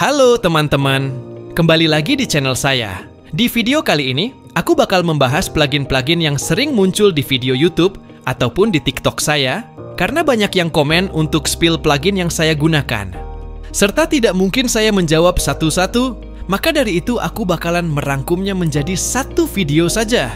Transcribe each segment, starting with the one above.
Halo teman-teman, kembali lagi di channel saya. Di video kali ini, aku bakal membahas plugin-plugin yang sering muncul di video YouTube ataupun di TikTok saya, karena banyak yang komen untuk spill plugin yang saya gunakan. Serta tidak mungkin saya menjawab satu-satu, maka dari itu aku bakalan merangkumnya menjadi satu video saja.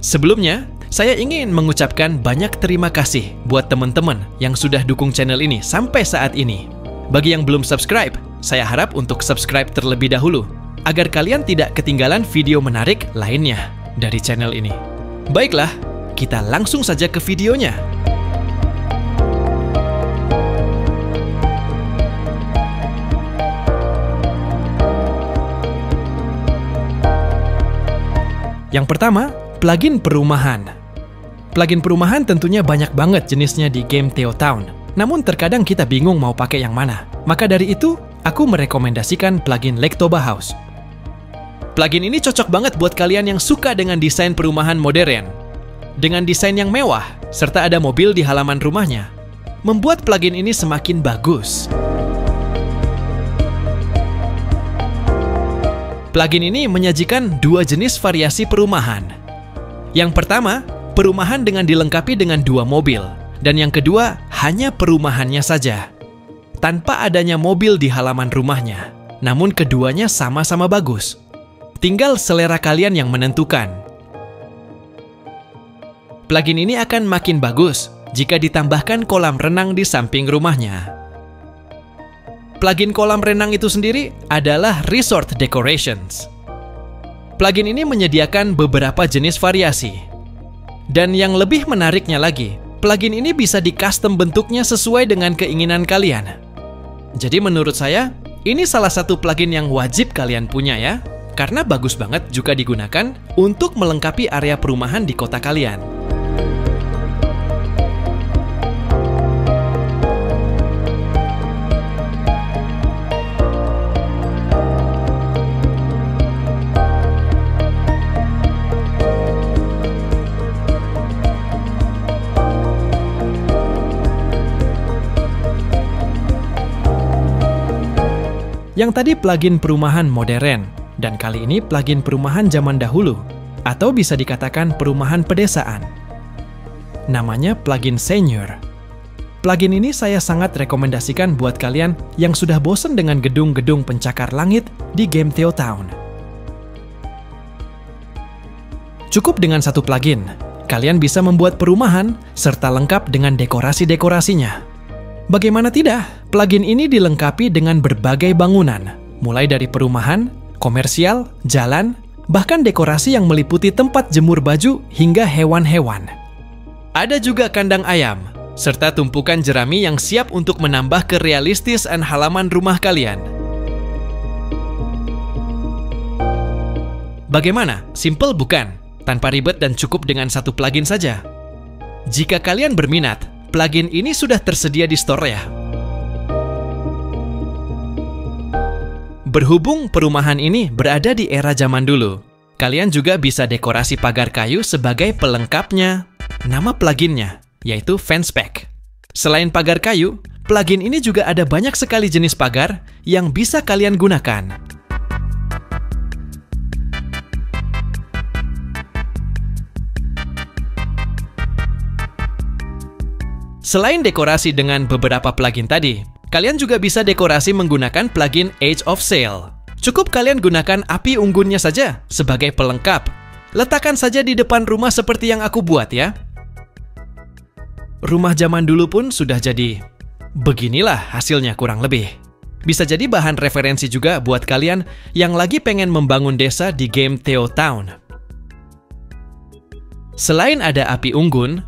Sebelumnya, saya ingin mengucapkan banyak terima kasih buat teman-teman yang sudah dukung channel ini sampai saat ini. Bagi yang belum subscribe, saya harap untuk subscribe terlebih dahulu, agar kalian tidak ketinggalan video menarik lainnya dari channel ini. Baiklah, kita langsung saja ke videonya. Yang pertama, plugin perumahan. Plugin perumahan tentunya banyak banget jenisnya di game Teotown. Namun terkadang kita bingung mau pakai yang mana. Maka dari itu, aku merekomendasikan plugin Lektoba House. Plugin ini cocok banget buat kalian yang suka dengan desain perumahan modern. Dengan desain yang mewah, serta ada mobil di halaman rumahnya, membuat plugin ini semakin bagus. Plugin ini menyajikan dua jenis variasi perumahan. Yang pertama, perumahan dengan dilengkapi dengan dua mobil. Dan yang kedua, hanya perumahannya saja, tanpa adanya mobil di halaman rumahnya. Namun keduanya sama-sama bagus. Tinggal selera kalian yang menentukan. Plugin ini akan makin bagus jika ditambahkan kolam renang di samping rumahnya. Plugin kolam renang itu sendiri adalah Resort Decorations. Plugin ini menyediakan beberapa jenis variasi. Dan yang lebih menariknya lagi, plugin ini bisa di-custom bentuknya sesuai dengan keinginan kalian. Jadi menurut saya, ini salah satu plugin yang wajib kalian punya ya, karena bagus banget juga digunakan untuk melengkapi area perumahan di kota kalian. Yang tadi plugin perumahan modern, dan kali ini plugin perumahan zaman dahulu, atau bisa dikatakan perumahan pedesaan. Namanya plugin Senior. Plugin ini saya sangat rekomendasikan buat kalian yang sudah bosan dengan gedung-gedung pencakar langit di game Teotown. Cukup dengan satu plugin, kalian bisa membuat perumahan serta lengkap dengan dekorasi-dekorasinya. Bagaimana tidak, plugin ini dilengkapi dengan berbagai bangunan, mulai dari perumahan, komersial, jalan, bahkan dekorasi yang meliputi tempat jemur baju hingga hewan-hewan. Ada juga kandang ayam, serta tumpukan jerami yang siap untuk menambah kerealistisan halaman rumah kalian. Bagaimana? Simple bukan? Tanpa ribet dan cukup dengan satu plugin saja. Jika kalian berminat, plugin ini sudah tersedia di store ya. Berhubung perumahan ini berada di era zaman dulu, kalian juga bisa dekorasi pagar kayu sebagai pelengkapnya. Nama pluginnya yaitu Fence Pack. Selain pagar kayu, plugin ini juga ada banyak sekali jenis pagar yang bisa kalian gunakan. Selain dekorasi dengan beberapa plugin tadi, kalian juga bisa dekorasi menggunakan plugin Age of Sail. Cukup kalian gunakan api unggunnya saja sebagai pelengkap. Letakkan saja di depan rumah seperti yang aku buat ya. Rumah zaman dulu pun sudah jadi beginilah hasilnya kurang lebih. Bisa jadi bahan referensi juga buat kalian yang lagi pengen membangun desa di game Teotown. Selain ada api unggun,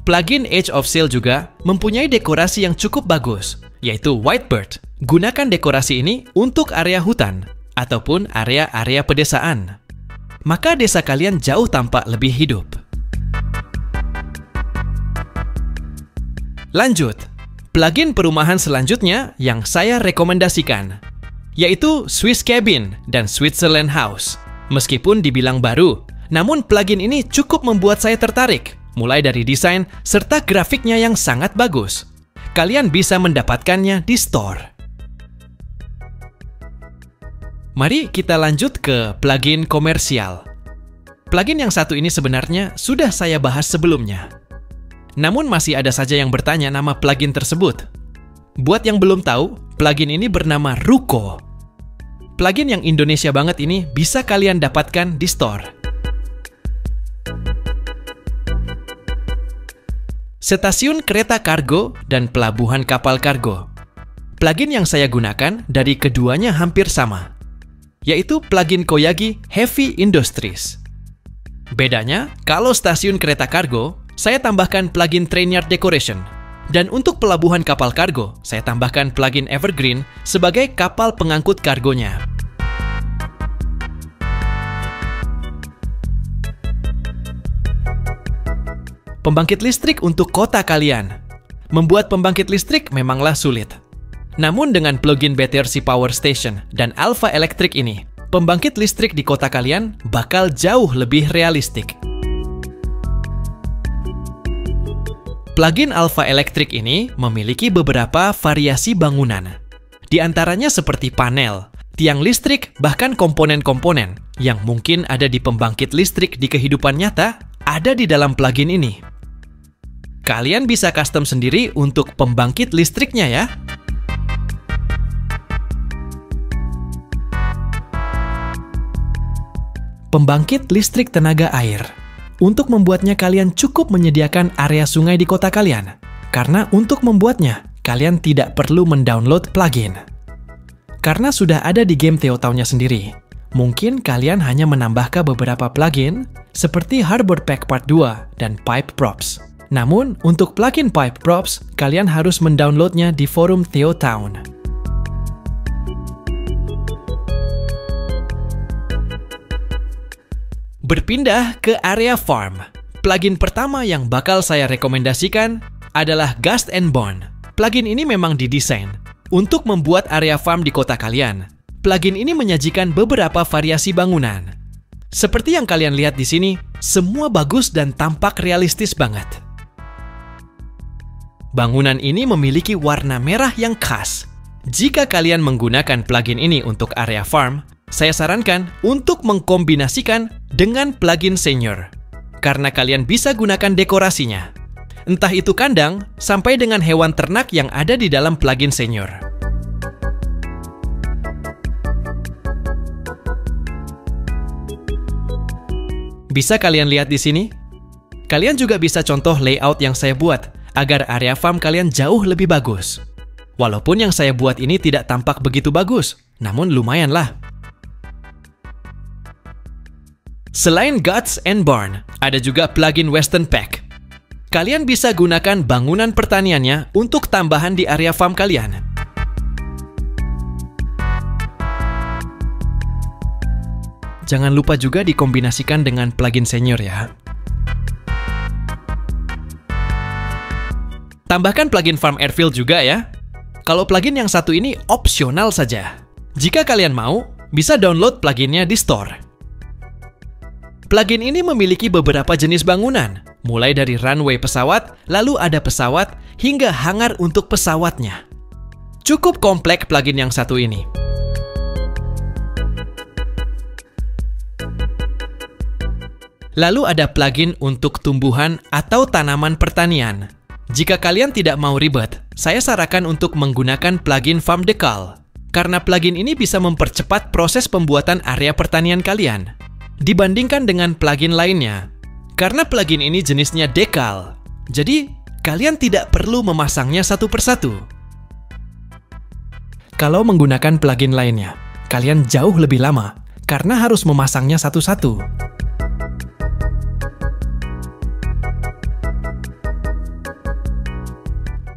plugin Age of Sail juga mempunyai dekorasi yang cukup bagus, yaitu Whitebird. Gunakan dekorasi ini untuk area hutan ataupun area-area pedesaan. Maka desa kalian jauh tampak lebih hidup. Lanjut, plugin perumahan selanjutnya yang saya rekomendasikan, yaitu Swiss Cabin dan Switzerland House. Meskipun dibilang baru, namun plugin ini cukup membuat saya tertarik. Mulai dari desain serta grafiknya yang sangat bagus. Kalian bisa mendapatkannya di store. Mari kita lanjut ke plugin komersial. Plugin yang satu ini sebenarnya sudah saya bahas sebelumnya. Namun masih ada saja yang bertanya nama plugin tersebut. Buat yang belum tahu, plugin ini bernama Ruko. Plugin yang Indonesia banget ini bisa kalian dapatkan di store. Stasiun kereta kargo dan pelabuhan kapal kargo. Plugin yang saya gunakan dari keduanya hampir sama, yaitu plugin Koyagi Heavy Industries. Bedanya, kalau stasiun kereta kargo, saya tambahkan plugin Trainyard Decoration. Dan untuk pelabuhan kapal kargo, saya tambahkan plugin Evergreen sebagai kapal pengangkut kargonya. Pembangkit listrik untuk kota kalian. Membuat pembangkit listrik memanglah sulit. Namun dengan plugin BTRC Power Station dan Alpha Electric ini, pembangkit listrik di kota kalian bakal jauh lebih realistik. Plugin Alpha Electric ini memiliki beberapa variasi bangunan. Di antaranya seperti panel, tiang listrik, bahkan komponen-komponen yang mungkin ada di pembangkit listrik di kehidupan nyata ada di dalam plugin ini. Kalian bisa custom sendiri untuk pembangkit listriknya ya. Pembangkit listrik tenaga air. Untuk membuatnya kalian cukup menyediakan area sungai di kota kalian. Karena untuk membuatnya, kalian tidak perlu mendownload plugin. Karena sudah ada di game Teotown-nya sendiri. Mungkin kalian hanya menambahkan beberapa plugin seperti Harbor Pack Part 2 dan Pipe Props. Namun, untuk plugin Pipe Props, kalian harus mendownloadnya di forum Teotown. Berpindah ke area farm. Plugin pertama yang bakal saya rekomendasikan adalah Gust and Bond. Plugin ini memang didesain untuk membuat area farm di kota kalian. Plugin ini menyajikan beberapa variasi bangunan. Seperti yang kalian lihat di sini, semua bagus dan tampak realistis banget. Bangunan ini memiliki warna merah yang khas. Jika kalian menggunakan plugin ini untuk area farm, saya sarankan untuk mengkombinasikan dengan plugin Senior. Karena kalian bisa gunakan dekorasinya. Entah itu kandang, sampai dengan hewan ternak yang ada di dalam plugin Senior. Bisa kalian lihat di sini? Kalian juga bisa contoh layout yang saya buat, agar area farm kalian jauh lebih bagus. Walaupun yang saya buat ini tidak tampak begitu bagus, namun lumayan lah. Selain Guts and Barn, ada juga plugin Western Pack. Kalian bisa gunakan bangunan pertaniannya untuk tambahan di area farm kalian. Jangan lupa juga dikombinasikan dengan plugin Senior ya. Tambahkan plugin Farm Airfield juga ya. Kalau plugin yang satu ini opsional saja. Jika kalian mau, bisa download pluginnya di store. Plugin ini memiliki beberapa jenis bangunan, mulai dari runway pesawat, lalu ada pesawat, hingga hangar untuk pesawatnya. Cukup kompleks plugin yang satu ini. Lalu ada plugin untuk tumbuhan atau tanaman pertanian. Jika kalian tidak mau ribet, saya sarankan untuk menggunakan plugin Farm Decal. Karena plugin ini bisa mempercepat proses pembuatan area pertanian kalian dibandingkan dengan plugin lainnya. Karena plugin ini jenisnya decal, jadi kalian tidak perlu memasangnya satu persatu. Kalau menggunakan plugin lainnya, kalian jauh lebih lama karena harus memasangnya satu-satu.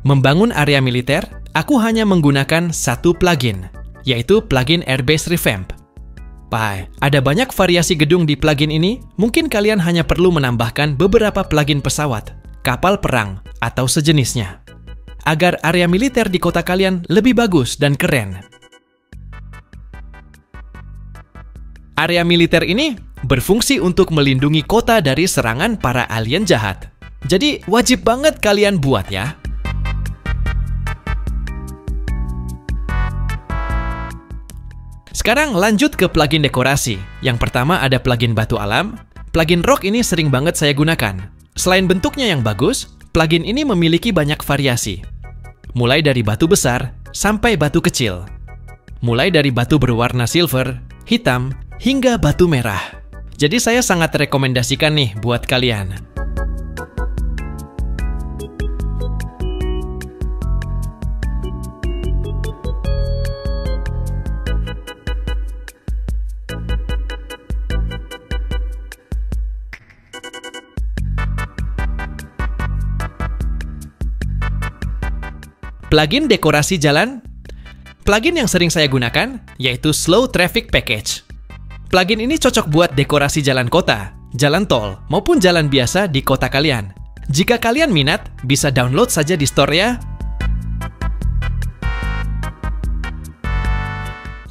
Membangun area militer, aku hanya menggunakan satu plugin, yaitu plugin Airbase Revamp. Ada banyak variasi gedung di plugin ini, mungkin kalian hanya perlu menambahkan beberapa plugin pesawat, kapal perang, atau sejenisnya. Agar area militer di kota kalian lebih bagus dan keren. Area militer ini berfungsi untuk melindungi kota dari serangan para alien jahat. Jadi wajib banget kalian buat ya. Sekarang lanjut ke plugin dekorasi. Yang pertama ada plugin batu alam. Plugin rock ini sering banget saya gunakan. Selain bentuknya yang bagus, plugin ini memiliki banyak variasi. Mulai dari batu besar sampai batu kecil. Mulai dari batu berwarna silver, hitam, hingga batu merah. Jadi saya sangat rekomendasikan nih buat kalian. Plugin dekorasi jalan. Plugin yang sering saya gunakan yaitu Slow Traffic Package. Plugin ini cocok buat dekorasi jalan kota, jalan tol, maupun jalan biasa di kota kalian. Jika kalian minat, bisa download saja di store ya.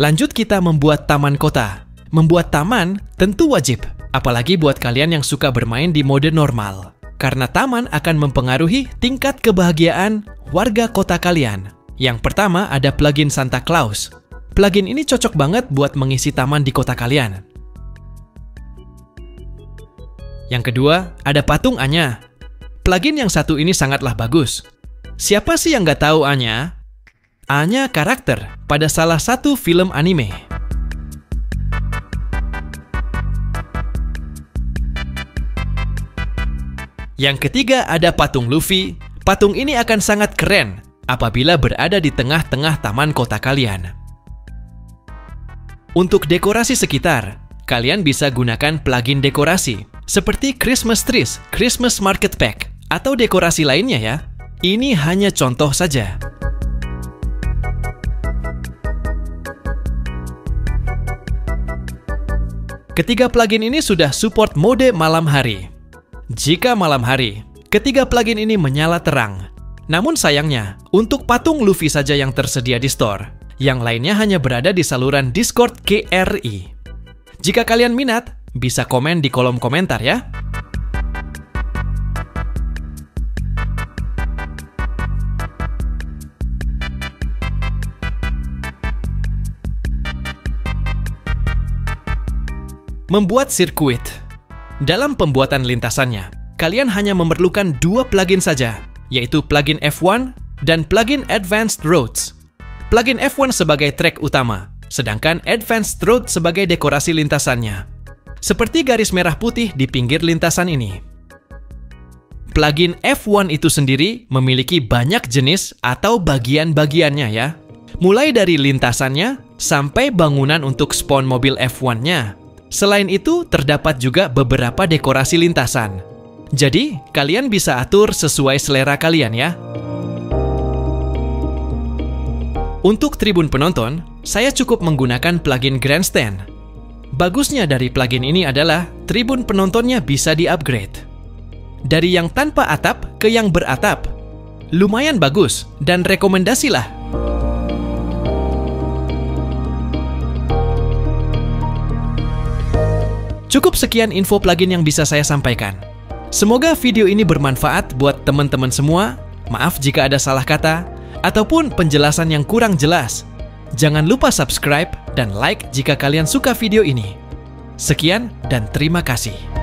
Lanjut kita membuat taman kota. Membuat taman tentu wajib, apalagi buat kalian yang suka bermain di mode normal. Karena taman akan mempengaruhi tingkat kebahagiaan warga kota kalian. Yang pertama ada plugin Santa Claus. Plugin ini cocok banget buat mengisi taman di kota kalian. Yang kedua, ada patung Anya. Plugin yang satu ini sangatlah bagus. Siapa sih yang nggak tahu Anya? Anya karakter pada salah satu film anime. Yang ketiga ada patung Luffy. Patung ini akan sangat keren apabila berada di tengah-tengah taman kota kalian. Untuk dekorasi sekitar, kalian bisa gunakan plugin dekorasi seperti Christmas Trees, Christmas Market Pack, atau dekorasi lainnya ya. Ini hanya contoh saja. Ketiga plugin ini sudah support mode malam hari. Jika malam hari, ketiga plugin ini menyala terang. Namun sayangnya, untuk patung Luffy saja yang tersedia di store. Yang lainnya hanya berada di saluran Discord KRI. Jika kalian minat, bisa komen di kolom komentar ya. Membuat sirkuit. Dalam pembuatan lintasannya, kalian hanya memerlukan dua plugin saja, yaitu plugin F1 dan plugin Advanced Roads. Plugin F1 sebagai track utama, sedangkan Advanced Road sebagai dekorasi lintasannya. Seperti garis merah putih di pinggir lintasan ini. Plugin F1 itu sendiri memiliki banyak jenis atau bagian-bagiannya ya. Mulai dari lintasannya sampai bangunan untuk spawn mobil F1-nya. Selain itu, terdapat juga beberapa dekorasi lintasan. Jadi, kalian bisa atur sesuai selera kalian ya. Untuk tribun penonton, saya cukup menggunakan plugin Grandstand. Bagusnya dari plugin ini adalah tribun penontonnya bisa di-upgrade. Dari yang tanpa atap ke yang beratap. Lumayan bagus dan rekomendasilah. Cukup sekian info plugin yang bisa saya sampaikan. Semoga video ini bermanfaat buat teman-teman semua. Maaf jika ada salah kata ataupun penjelasan yang kurang jelas. Jangan lupa subscribe dan like jika kalian suka video ini. Sekian dan terima kasih.